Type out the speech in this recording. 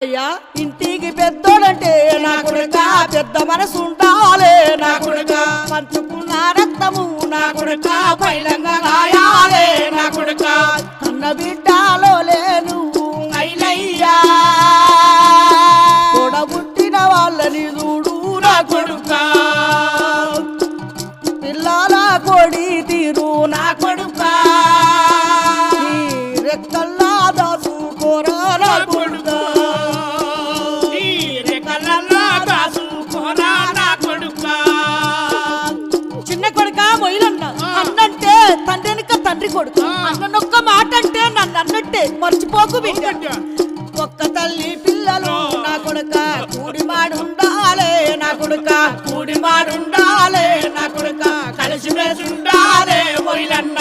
అయ్యా ఇంటికి పెద్దోడంటే నా కొడుక పెద్ద మనసు ఉండాలే నా కొడుక పంచుకున్న రక్తము నా కొడుక పైలంగా రాయాలే నా కొడుక అన్న బిడ్డలో లేను అయినయ్యా తోడబుట్టిన వాళ్ళని చూడు నా కొడుక పిల్లల కొడి తీరు నా కొడుక రెక్కల్లా దాసుకోరా నా కొడుక అన్నంటే తండ్రినిక తండ్రి కొడుకు అన్ననొక్క మాట అంటే నన్ను అన్నట్టే మర్చిపోకు బిడ్డ ఒక్క తల్లి పిల్లలు నా కొడుక కూడిమాడుండాలే నా కొడుక కూడిమాడుండాలే నా కొడుక కలిసి మెలిసి ఉండాలే మొయిలన్న